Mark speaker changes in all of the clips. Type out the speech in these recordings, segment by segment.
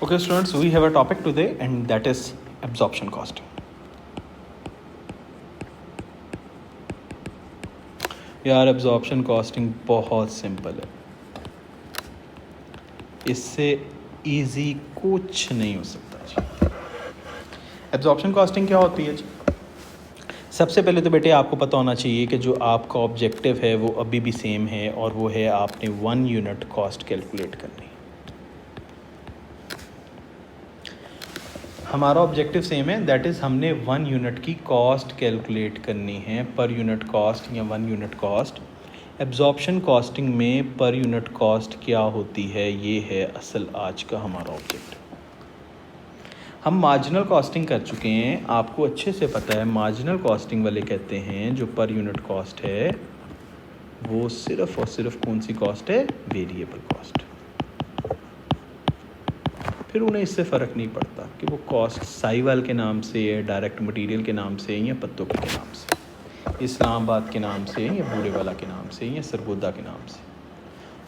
Speaker 1: Okay, students, we have a topic today, and that is absorption costing. यार absorption costing बहुत simple है, इससे easy कुछ नहीं हो सकता जी। absorption costing क्या होती है जी? सबसे पहले तो बेटे आपको पता होना चाहिए कि जो आपका ऑब्जेक्टिव है वो अभी भी सेम है, और वो है आपने 1 यूनिट कॉस्ट कैलकुलेट करनी है। हमारा ऑब्जेक्टिव सेम है, दैट इज़ हमने 1 यूनिट की कॉस्ट कैलकुलेट करनी है, पर यूनिट कॉस्ट या 1 यूनिट कॉस्ट। एब्जॉर्प्शन कॉस्टिंग में पर यूनिट कॉस्ट क्या होती है, ये है असल आज का हमारा ऑब्जेक्टिव। हम मार्जिनल कॉस्टिंग कर चुके हैं, आपको अच्छे से पता है। मार्जिनल कॉस्टिंग वाले कहते हैं जो पर यूनिट कॉस्ट है वो सिर्फ़ और सिर्फ कौन सी कॉस्ट है? Variable cost. फिर उन्हें इससे फ़र्क नहीं पड़ता कि वो कॉस्ट साहिवाल के नाम से या डायरेक्ट मटेरियल के नाम से या पत्तों के नाम से, इस्लामाबाद के नाम से या बूरेवाला के नाम से या सरगोदा के नाम से।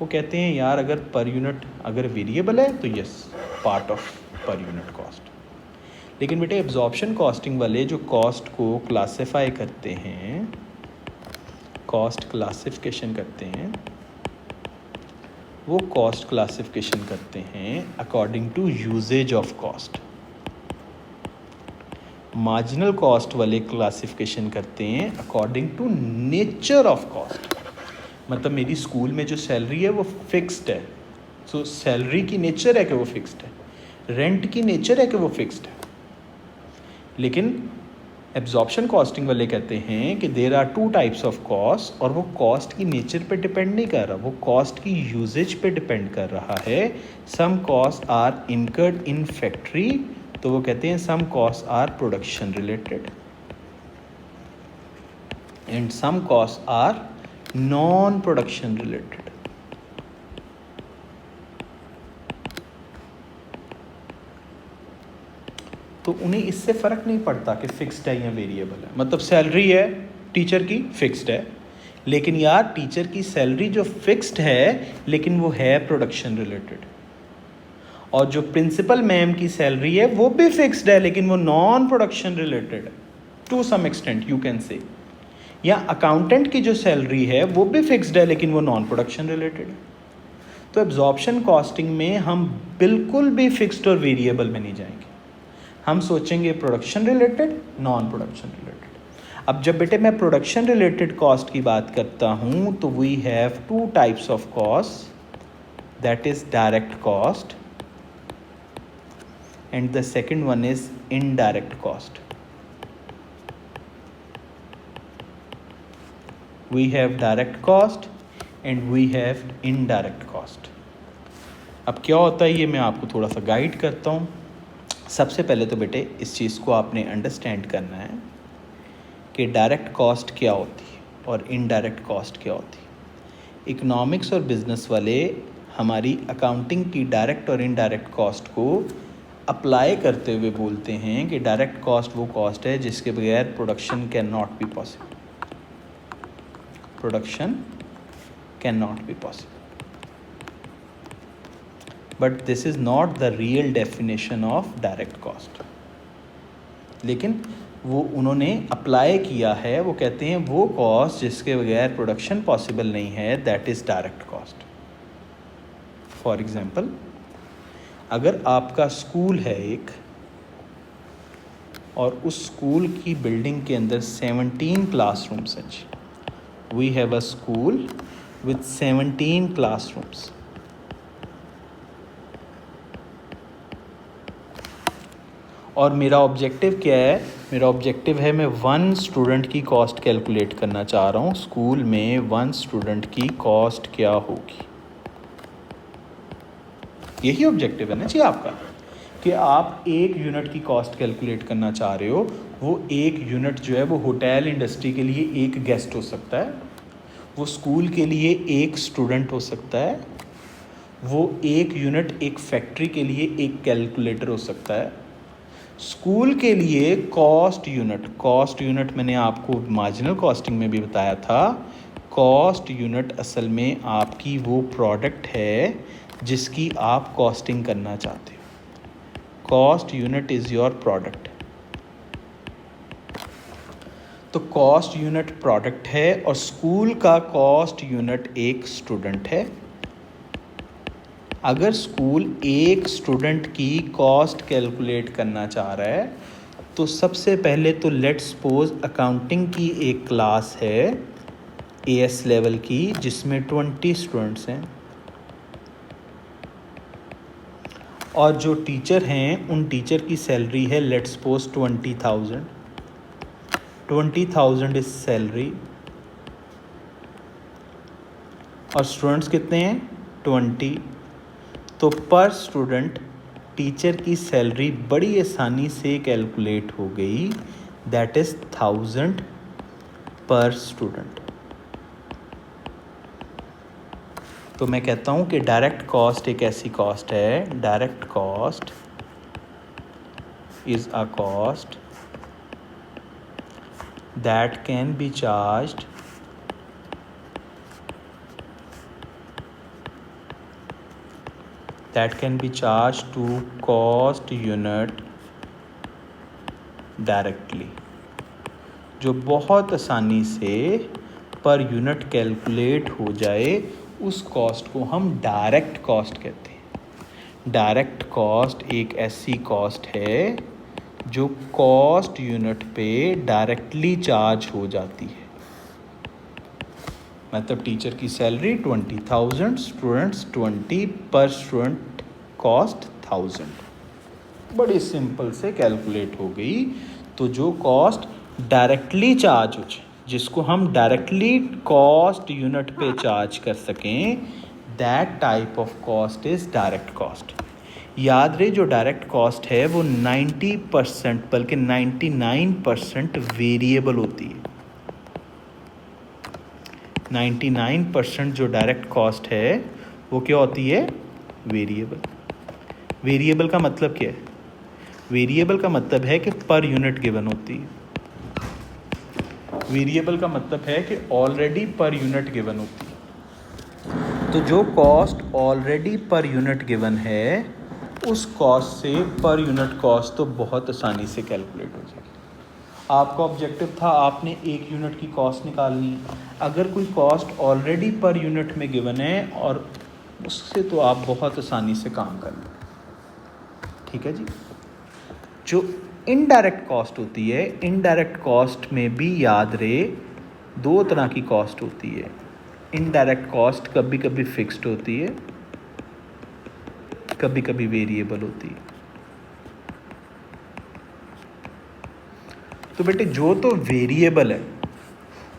Speaker 1: वो कहते हैं यार अगर पर यूनिट अगर वेरिएबल है तो यस, पार्ट ऑफ पर यूनिट कॉस्ट। लेकिन बेटे एब्जॉर्प्शन कॉस्टिंग वाले जो कॉस्ट को क्लासिफाई करते हैं, कॉस्ट क्लासिफिकेशन करते हैं, वो कॉस्ट क्लासिफिकेशन करते हैं according to uses of cost. Marginal cost वाले क्लासिफिकेशन करते हैं according to nature of cost. मतलब मेरी स्कूल में जो सैलरी है वो फिक्स्ड है, सो सैलरी की नेचर है कि वो फिक्स्ड है, रेंट की नेचर है कि वो फिक्स्ड है। लेकिन एब्जॉर्प्शन कॉस्टिंग वाले कहते हैं कि there are 2 types of cost, और वो कॉस्ट की नेचर पे डिपेंड नहीं कर रहा, वो कॉस्ट की यूजेज पे डिपेंड कर रहा है। Some cost are incurred in factory, तो वो कहते हैं some cost are production related and some cost are non production related. तो उन्हें इससे फ़र्क नहीं पड़ता कि फ़िक्स्ड है या वेरिएबल है। मतलब सैलरी है टीचर की फ़िक्स्ड है, लेकिन यार टीचर की सैलरी जो फ़िक्स्ड है लेकिन वो है प्रोडक्शन रिलेटेड, और जो प्रिंसिपल मैम की सैलरी है वो भी फ़िक्स्ड है लेकिन वो नॉन प्रोडक्शन रिलेटेड है to some extent you can say. या अकाउंटेंट की जो सैलरी है वो भी फ़िक्स्ड है लेकिन वो नॉन प्रोडक्शन रिलेटेड है। तो एब्जॉर्प्शन कॉस्टिंग में हम बिल्कुल भी फ़िक्स्ड और वेरिएबल में नहीं जाएंगे, हम सोचेंगे production related, non production related. अब जब बेटे मैं प्रोडक्शन रिलेटेड कॉस्ट की बात करता हूँ तो we have 2 types of cost, that is direct cost and the second one is indirect cost. We have direct cost and we have indirect cost. अब क्या होता है ये मैं आपको थोड़ा सा गाइड करता हूँ। सबसे पहले तो बेटे इस चीज़ को आपने अंडरस्टैंड करना है कि डायरेक्ट कॉस्ट क्या होती है और इनडायरेक्ट कॉस्ट क्या होती है। इकोनॉमिक्स और बिजनेस वाले हमारी अकाउंटिंग की डायरेक्ट और इनडायरेक्ट कॉस्ट को अप्लाई करते हुए बोलते हैं कि डायरेक्ट कॉस्ट वो कॉस्ट है जिसके बगैर production can not be possible, production can not be possible. But this is not the real definition of direct cost. लेकिन वो उन्होंने अप्लाई किया है, वो कहते हैं वो कॉस्ट जिसके बगैर प्रोडक्शन पॉसिबल नहीं है, that is direct cost. For example, अगर आपका स्कूल है एक और उस स्कूल की बिल्डिंग के अंदर 17 क्लासरूम्स हैं। We have a school with 17 classrooms. और मेरा ऑब्जेक्टिव क्या है? मेरा ऑब्जेक्टिव है मैं 1 स्टूडेंट की कॉस्ट कैलकुलेट करना चाह रहा हूँ। स्कूल में 1 स्टूडेंट की कॉस्ट क्या होगी, यही ऑब्जेक्टिव है ना जी आपका, कि आप 1 यूनिट की कॉस्ट कैलकुलेट करना चाह रहे हो। वो 1 यूनिट जो है वो होटल इंडस्ट्री के लिए 1 गेस्ट हो सकता है, वो स्कूल के लिए 1 स्टूडेंट हो सकता है, वो 1 यूनिट एक फैक्ट्री के लिए 1 कैलकुलेटर हो सकता है। स्कूल के लिए कॉस्ट यूनिट मैंने आपको मार्जिनल कॉस्टिंग में भी बताया था। कॉस्ट यूनिट असल में आपकी वो प्रोडक्ट है जिसकी आप कॉस्टिंग करना चाहते हो। Cost unit is your product. तो कॉस्ट यूनिट प्रोडक्ट है और स्कूल का कॉस्ट यूनिट एक स्टूडेंट है। अगर स्कूल एक स्टूडेंट की कॉस्ट कैलकुलेट करना चाह रहा है तो सबसे पहले तो लेट्स सपोज अकाउंटिंग की एक क्लास है एएस लेवल की जिसमें 20 स्टूडेंट्स हैं और जो टीचर हैं उन टीचर की सैलरी है लेट्स सपोज 20,000 इज सैलरी और स्टूडेंट्स कितने हैं 20। तो पर स्टूडेंट टीचर की सैलरी बड़ी आसानी से कैलकुलेट हो गई, दैट इज़ 1000 पर स्टूडेंट। तो मैं कहता हूँ कि डायरेक्ट कॉस्ट एक ऐसी कॉस्ट है, direct cost is a cost that can be charged to cost unit directly, जो बहुत आसानी से पर यूनिट कैलकुलेट हो जाए उस कॉस्ट को हम डायरेक्ट कॉस्ट कहते हैं। डायरेक्ट कॉस्ट एक ऐसी कॉस्ट है जो कॉस्ट यूनिट पे डायरेक्टली चार्ज हो जाती है। मतलब टीचर की सैलरी 20,000, स्टूडेंट्स 20, पर स्टूडेंट कॉस्ट 1000, बड़ी सिंपल से कैलकुलेट हो गई। तो जो कॉस्ट डायरेक्टली चार्ज हो जाए, जिसको हम डायरेक्टली कॉस्ट यूनिट पे चार्ज कर सकें, that type of cost is direct cost. याद रहे जो डायरेक्ट कॉस्ट है वो 90% बल्कि 99% वेरिएबल होती है। 99% जो डायरेक्ट कॉस्ट है वो क्या होती है, वेरिएबल। वेरिएबल का मतलब क्या है, वेरिएबल का मतलब है कि पर यूनिट गिवन होती है। वेरिएबल का मतलब है कि ऑलरेडी पर यूनिट गिवन होती है। तो जो cost already per unit given है उस कॉस्ट से पर यूनिट कॉस्ट तो बहुत आसानी से कैलकुलेट हो जाएगी। आपका ऑब्जेक्टिव था आपने एक यूनिट की कॉस्ट निकालनी। अगर कोई कॉस्ट ऑलरेडी पर यूनिट में गिवन है और उससे तो आप बहुत आसानी से काम कर लें। ठीक है जी। जो इनडायरेक्ट कॉस्ट होती है, इनडायरेक्ट कॉस्ट में भी याद रहे दो तरह की कॉस्ट होती है। इनडायरेक्ट कॉस्ट कभी कभी फिक्स्ड होती है, कभी कभी वेरिएबल होती है। तो बेटे जो तो वेरिएबल है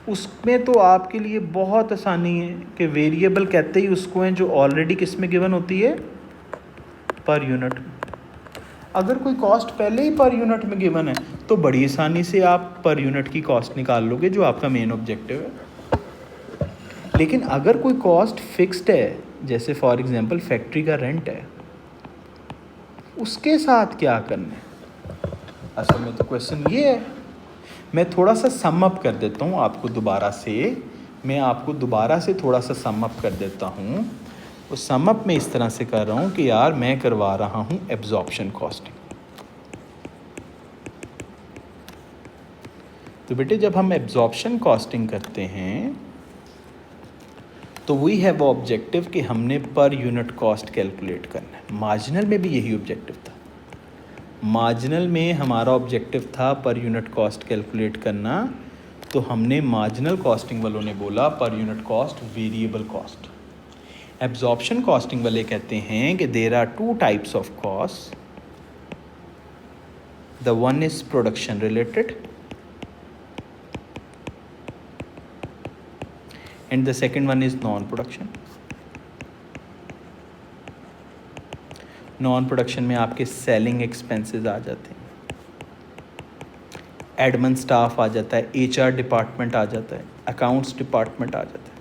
Speaker 1: उसमें तो आपके लिए बहुत आसानी है कि वेरिएबल कहते ही उसको हैं जो ऑलरेडी किस में गिवन होती है, पर यूनिट। अगर कोई कॉस्ट पहले ही पर यूनिट में गिवन है तो बड़ी आसानी से आप पर यूनिट की कॉस्ट निकाल लोगे, जो आपका मेन ऑब्जेक्टिव है। लेकिन अगर कोई कॉस्ट फिक्स्ड है, जैसे फॉर एग्जांपल फैक्ट्री का रेंट है, उसके साथ क्या करना है। असल में तो क्वेश्चन ये है। मैं थोड़ा सा सम अप कर देता हूँ आपको दोबारा से, मैं आपको दोबारा से थोड़ा सा सम अप कर देता हूँ। उस सम अप में इस तरह से कर रहा हूँ कि यार मैं करवा रहा हूँ एब्जॉर्प्शन कॉस्टिंग। तो बेटे जब हम एब्जॉर्प्शन कॉस्टिंग करते हैं तो वी हैव ऑब्जेक्टिव कि हमने पर यूनिट कॉस्ट कैलकुलेट करना है। मार्जिनल में भी यही ऑब्जेक्टिव था। मार्जिनल में हमारा ऑब्जेक्टिव था पर यूनिट कॉस्ट कैलकुलेट करना, तो हमने मार्जिनल कॉस्टिंग वालों ने बोला per unit cost variable cost. Absorption costing वाले कहते हैं कि there are two types of cost, the one is production related and the second one is non-production. Non-production में आपके सेलिंग एक्सपेंसेस आ जाते हैं, एडमिन स्टाफ आ जाता है, एचआर डिपार्टमेंट आ जाता है, अकाउंट्स डिपार्टमेंट आ जाता है।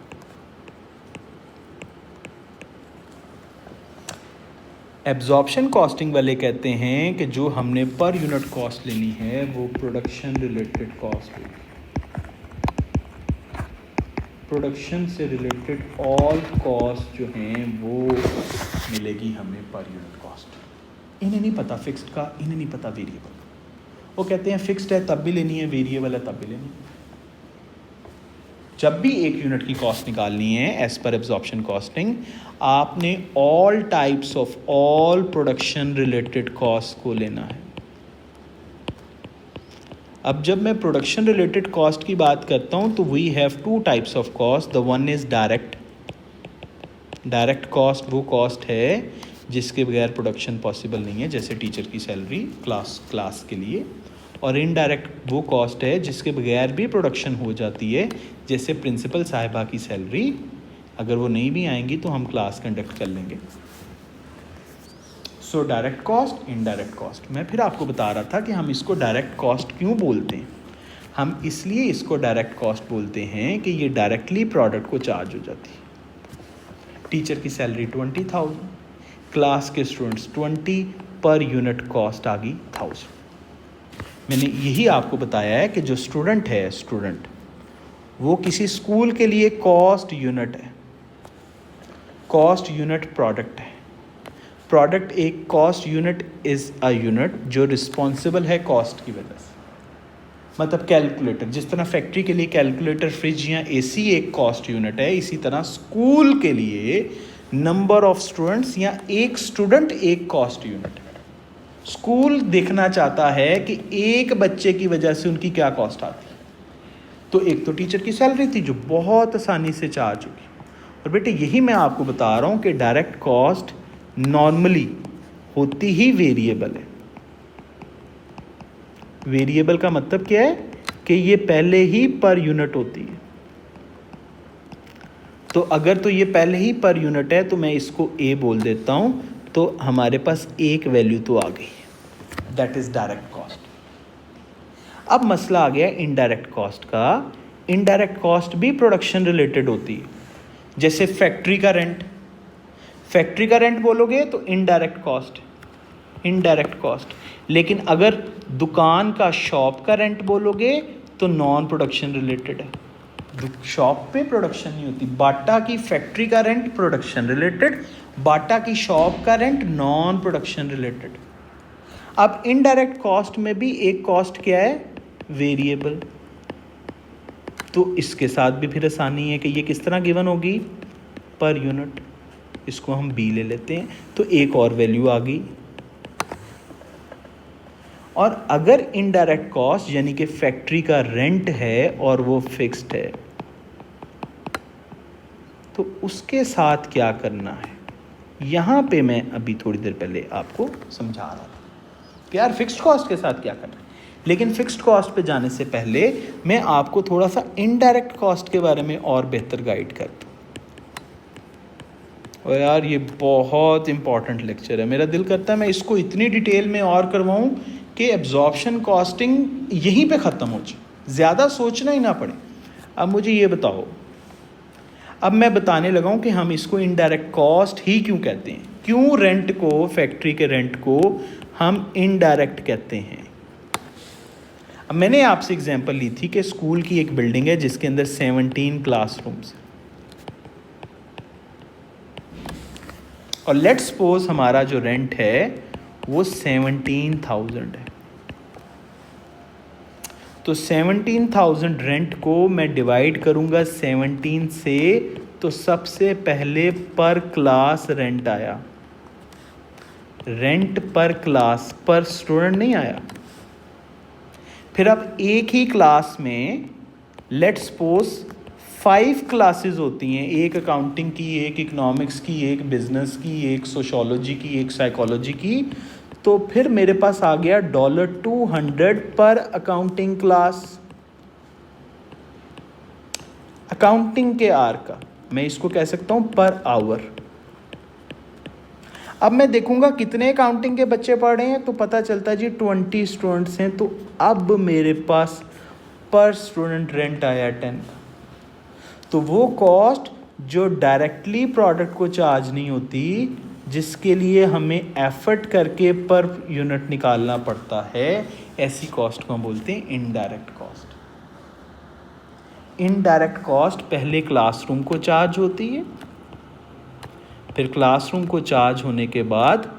Speaker 1: एब्जॉर्प्शन कॉस्टिंग वाले कहते हैं कि जो हमने पर यूनिट कॉस्ट लेनी है वो प्रोडक्शन रिलेटेड कॉस्ट होगी। प्रोडक्शन से रिलेटेड ऑल कॉस्ट जो हैं वो मिलेगी हमें पर यूनिट कॉस्ट। इन्हें नहीं पता फिक्स्ड का, इन्हें नहीं पता वेरिएबल। वो कहते हैं फिक्स्ड है तब भी लेनी है, वेरिएबल है तब भी लेनी है। जब भी एक यूनिट की कॉस्ट निकालनी है एज पर एब्जॉर्प्शन कॉस्टिंग, आपने all types of all production related cost को लेना है। अब जब मैं प्रोडक्शन रिलेटेड कॉस्ट की बात करता हूं तो we have two types of cost. The one is direct. Direct cost वो कॉस्ट है जिसके बगैर प्रोडक्शन पॉसिबल नहीं है, जैसे टीचर की सैलरी क्लास के लिए। और इनडायरेक्ट वो कॉस्ट है जिसके बगैर भी प्रोडक्शन हो जाती है, जैसे प्रिंसिपल साहिबा की सैलरी, अगर वो नहीं भी आएंगी तो हम क्लास कंडक्ट कर लेंगे। So direct cost, indirect cost. मैं फिर आपको बता रहा था कि हम इसको डायरेक्ट कॉस्ट क्यों बोलते हैं। हम इसलिए इसको डायरेक्ट कॉस्ट बोलते हैं कि ये डायरेक्टली प्रोडक्ट को चार्ज हो जाती है। टीचर की सैलरी 20,000, क्लास के स्टूडेंट्स 20, पर यूनिट कॉस्ट आ गई 1000। मैंने यही आपको बताया है कि जो स्टूडेंट है, स्टूडेंट वो किसी स्कूल के लिए कॉस्ट यूनिट है, कॉस्ट यूनिट प्रोडक्ट है। प्रोडक्ट एक cost unit is a unit जो रिस्पॉन्सिबल है कॉस्ट की वजह से। मतलब कैलकुलेटर, जिस तरह फैक्ट्री के लिए कैलकुलेटर, फ्रिज या एसी एक कॉस्ट यूनिट है, इसी तरह स्कूल के लिए नंबर ऑफ स्टूडेंट्स या एक स्टूडेंट एक कॉस्ट यूनिट है। स्कूल देखना चाहता है कि एक बच्चे की वजह से उनकी क्या कॉस्ट आती है। तो एक तो टीचर की सैलरी थी जो बहुत आसानी से चार्ज होगी। और बेटे यही मैं आपको बता रहा हूँ कि डायरेक्ट कॉस्ट नॉर्मली होती ही वेरिएबल है। वेरिएबल का मतलब क्या है कि ये पहले ही पर यूनिट होती है। तो अगर तो ये पहले ही पर यूनिट है तो मैं इसको ए बोल देता हूं, तो हमारे पास एक वैल्यू तो आ गई, दैट इज डायरेक्ट कॉस्ट। अब मसला आ गया इनडायरेक्ट कॉस्ट का। इनडायरेक्ट कॉस्ट भी प्रोडक्शन रिलेटेड होती है, जैसे फैक्ट्री का रेंट। फैक्ट्री का रेंट बोलोगे तो इनडायरेक्ट कॉस्ट, इनडायरेक्ट कॉस्ट। लेकिन अगर दुकान का, शॉप का रेंट बोलोगे तो नॉन प्रोडक्शन रिलेटेड है। शॉप पे प्रोडक्शन नहीं होती। बाटा की फैक्ट्री का रेंट प्रोडक्शन रिलेटेड, बाटा की शॉप का रेंट नॉन प्रोडक्शन रिलेटेड। अब इनडायरेक्ट कॉस्ट में भी एक कॉस्ट क्या है, वेरिएबल। तो इसके साथ भी फिर आसानी है कि ये किस तरह गिवन होगी, पर यूनिट। इसको हम बी ले लेते हैं, तो एक और वैल्यू आ गई। और अगर इनडायरेक्ट कॉस्ट यानी कि फैक्ट्री का रेंट है और वो फिक्स्ड है, तो उसके साथ क्या करना है, यहाँ पे मैं अभी थोड़ी देर पहले आपको समझा रहा था कि यार फिक्स्ड कॉस्ट के साथ क्या करना है। लेकिन फिक्स्ड कॉस्ट पे जाने से पहले मैं आपको थोड़ा सा इनडायरेक्ट कॉस्ट के बारे में और बेहतर गाइड कर दूँ। और यार ये बहुत इंपॉर्टेंट लेक्चर है, मेरा दिल करता है मैं इसको इतनी डिटेल में और करवाऊँ कि एब्जॉर्प्शन कॉस्टिंग यहीं पे ख़त्म हो जाए, ज़्यादा सोचना ही ना पड़े। अब मुझे ये बताओ, अब मैं बताने लगा हूँ कि हम इसको इनडायरेक्ट कॉस्ट ही क्यों कहते हैं, क्यों रेंट को, फैक्ट्री के रेंट को हम इनडायरेक्ट कहते हैं। अब मैंने आपसे एग्जांपल ली थी कि स्कूल की एक बिल्डिंग है जिसके अंदर 17 क्लासरूम्स हैं, और लेट्स सपोज हमारा जो रेंट है वो 17,000 है। तो 17,000 रेंट को मैं डिवाइड करूंगा 17 से, तो सबसे पहले पर क्लास रेंट आया। रेंट पर क्लास, पर स्टूडेंट नहीं आया। फिर अब एक ही क्लास में लेट्स सपोज 5 क्लासेस होती हैं, एक अकाउंटिंग की, एक इकोनॉमिक्स की, एक बिजनेस की, एक सोशोलॉजी की, एक साइकोलॉजी की। तो फिर मेरे पास आ गया $200 पर अकाउंटिंग क्लास। अकाउंटिंग के आर का मैं इसको कह सकता हूँ पर आवर। अब मैं देखूंगा कितने अकाउंटिंग के बच्चे पढ़ रहे हैं, तो पता चलता है जी 20 स्टूडेंट्स हैं। तो अब मेरे पास पर स्टूडेंट रेंट आया 10। तो वो कॉस्ट जो डायरेक्टली प्रोडक्ट को चार्ज नहीं होती, जिसके लिए हमें एफर्ट करके पर यूनिट निकालना पड़ता है, ऐसी कॉस्ट को हम बोलते हैं इनडायरेक्ट कॉस्ट। इनडायरेक्ट कॉस्ट पहले क्लासरूम को चार्ज होती है, फिर क्लासरूम को चार्ज होने के बाद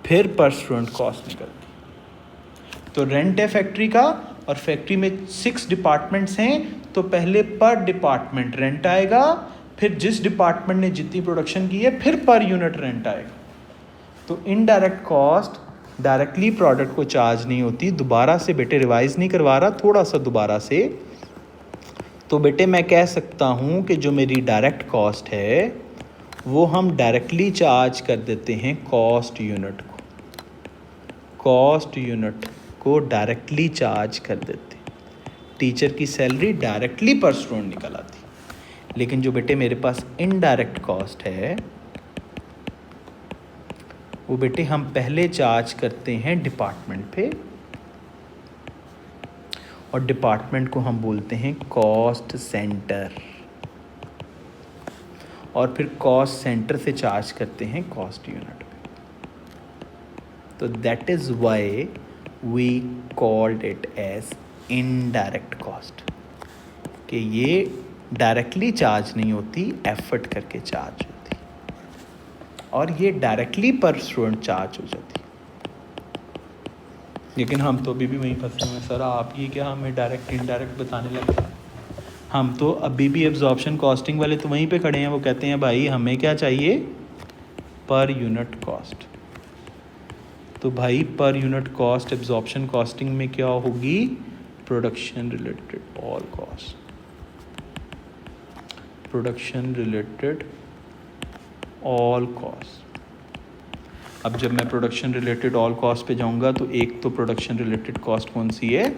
Speaker 1: फिर पर स्टूडेंट कॉस्ट निकलती। तो रेंट है फैक्ट्री का, और फैक्ट्री में 6 डिपार्टमेंट्स हैं, तो पहले पर डिपार्टमेंट रेंट आएगा, फिर जिस डिपार्टमेंट ने जितनी प्रोडक्शन की है फिर पर यूनिट रेंट आएगा। तो इनडायरेक्ट कॉस्ट डायरेक्टली प्रोडक्ट को चार्ज नहीं होती। दोबारा से बेटे रिवाइज नहीं करवा रहा, थोड़ा सा दोबारा से। तो बेटे मैं कह सकता हूँ कि जो मेरी डायरेक्ट कॉस्ट है वो हम डायरेक्टली चार्ज कर देते हैं कॉस्ट यूनिट को, कॉस्ट यूनिट को डायरेक्टली चार्ज कर देते हैं। टीचर की सैलरी डायरेक्टली पर स्टूडेंट निकल आती। लेकिन जो बेटे मेरे पास इनडायरेक्ट कॉस्ट है वो बेटे हम पहले चार्ज करते हैं डिपार्टमेंट पे, और डिपार्टमेंट को हम बोलते हैं कॉस्ट सेंटर, और फिर कॉस्ट सेंटर से चार्ज करते हैं कॉस्ट यूनिट पे। तो that is why we called it as indirect cost, कि ये डायरेक्टली चार्ज नहीं होती, एफर्ट करके चार्ज होती, और ये डायरेक्टली पर स्टूडेंट चार्ज हो जाती। लेकिन हम तो अभी भी वहीं फंसे हुए हैं, सर आप ये क्या हमें डायरेक्ट इनडायरेक्ट बताने लगे। हम तो अभी भी एब्जॉर्प्शन कॉस्टिंग वाले तो वहीं पे खड़े हैं, वो कहते हैं भाई हमें क्या चाहिए, पर यूनिट कॉस्ट। तो भाई पर यूनिट कॉस्ट एब्जॉर्प्शन कॉस्टिंग में क्या होगी, production related all cost, production related all cost. अब जब मैं प्रोडक्शन रिलेटेड ऑल कॉस्ट पे जाऊंगा तो एक तो प्रोडक्शन रिलेटेड कॉस्ट कौन सी है,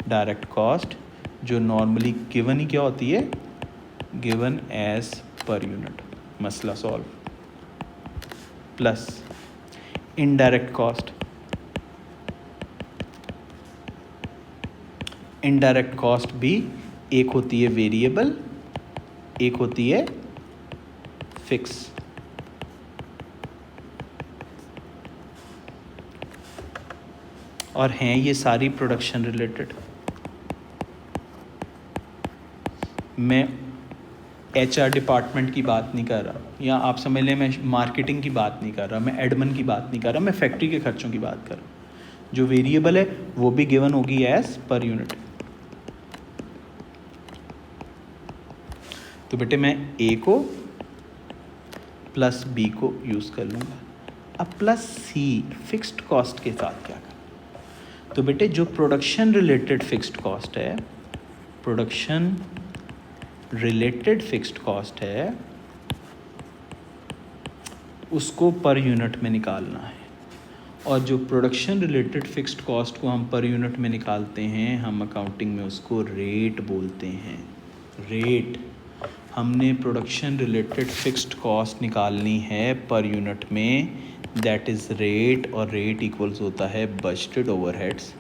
Speaker 1: डायरेक्ट कॉस्ट, जो नॉर्मली गिवन ही क्या होती है, गिवन एज पर यूनिट, मसला solve, plus indirect cost. Indirect cost भी एक होती है वेरिएबल, एक होती है फिक्स। और हैं ये सारी प्रोडक्शन रिलेटेड। मैं HR डिपार्टमेंट की बात नहीं कर रहा, या आप समझ लें मैं मार्केटिंग की बात नहीं कर रहा, मैं एडमिन की बात नहीं कर रहा, मैं फैक्ट्री के खर्चों की बात कर रहा हूँ। जो वेरिएबल है वो भी गिवन होगी एज पर यूनिट। तो बेटे मैं A को प्लस B को यूज़ कर लूँगा। अब प्लस C फिक्स्ड कॉस्ट के साथ क्या करें, तो बेटे जो प्रोडक्शन रिलेटेड फिक्स्ड कॉस्ट है, प्रोडक्शन रिलेटेड फिक्स्ड कॉस्ट है, उसको पर यूनिट में निकालना है। और जो प्रोडक्शन रिलेटेड फिक्स्ड कॉस्ट को हम पर यूनिट में निकालते हैं, हम अकाउंटिंग में उसको रेट बोलते हैं। रेट, हमने प्रोडक्शन रिलेटेड फिक्स्ड कॉस्ट निकालनी है पर यूनिट में, दैट इज़ रेट, और रेट इक्वल्स होता है budgeted overheads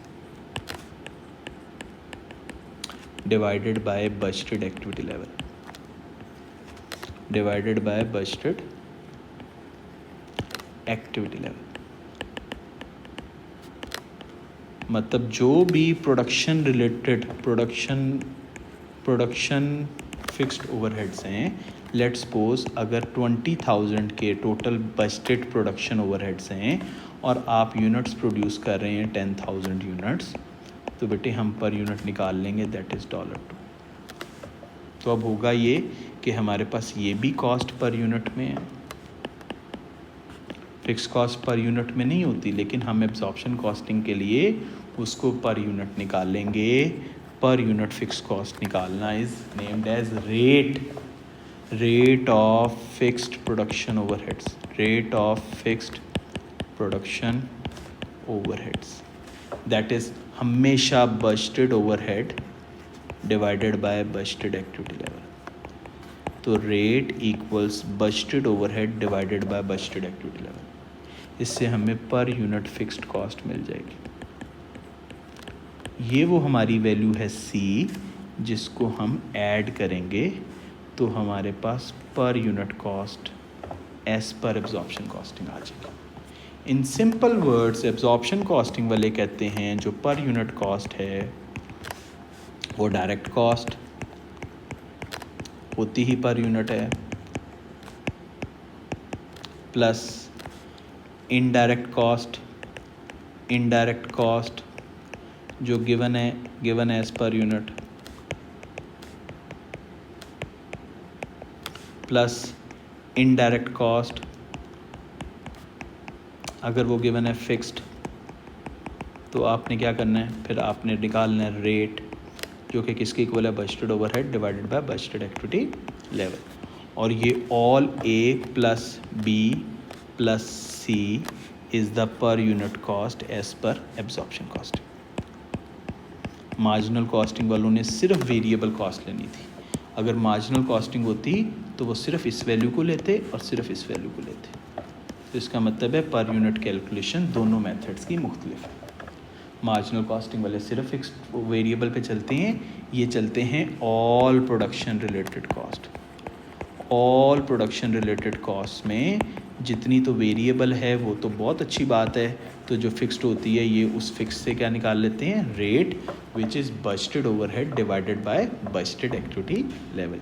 Speaker 1: divided by budgeted activity level, divided by budgeted activity level। मतलब जो भी production related production fixed overheads हैं, लेट्स सपोज अगर 20,000 के टोटल बजटेड प्रोडक्शन ओवरहेड्स हैं और आप यूनिट्स प्रोड्यूस कर रहे हैं 10,000 यूनिट्स, तो बेटे हम पर यूनिट निकाल लेंगे, दैट इज़ $2। तो अब होगा ये कि हमारे पास ये भी कॉस्ट पर यूनिट में है, फिक्स कॉस्ट पर यूनिट में नहीं होती, लेकिन हम एब्जॉर्प्शन कॉस्टिंग के लिए उसको पर यूनिट निकाल लेंगे। पर यूनिट फिक्स कॉस्ट निकालना is named as rate, rate of fixed production overheads, rate of fixed production overheads, that is हमेशा budgeted overhead divided by budgeted activity level. तो rate equals budgeted overhead divided by budgeted activity level. इससे हमें per unit fixed cost मिल जाएगी। ये वो हमारी value है C, जिसको हम ऐड करेंगे तो हमारे पास per unit cost as per absorption costing आ जाएगी। In simple words absorption costing वाले कहते हैं जो पर यूनिट कॉस्ट है वो डायरेक्ट कॉस्ट होती ही पर यूनिट है, प्लस इनडायरेक्ट कॉस्ट जो given as per unit plus indirect cost अगर वो गिवन है फिक्स्ड, तो आपने क्या करना है, फिर आपने निकालना है रेट जो कि किसके इक्वल है, budgeted overhead divided by budgeted activity level. और ये all A plus B plus C is the per unit cost as per absorption cost. Marginal costing वालों ने सिर्फ वेरिएबल कॉस्ट लेनी थी। अगर मार्जिनल कॉस्टिंग होती तो वो सिर्फ इस वैल्यू को लेते और सिर्फ इस वैल्यू को लेते। तो इसका मतलब है पर यूनिट कैलकुलेशन दोनों मेथड्स की मुख्तलिफ है। मार्जिनल कॉस्टिंग वाले सिर्फ फिक्स वेरिएबल पे चलते हैं, ये चलते हैं all production related cost. All production related cost में जितनी तो वेरिएबल है वो तो बहुत अच्छी बात है, तो जो फिक्स्ड होती है ये उस फिक्स से क्या निकाल लेते हैं, rate which is budgeted overhead divided by budgeted activity level.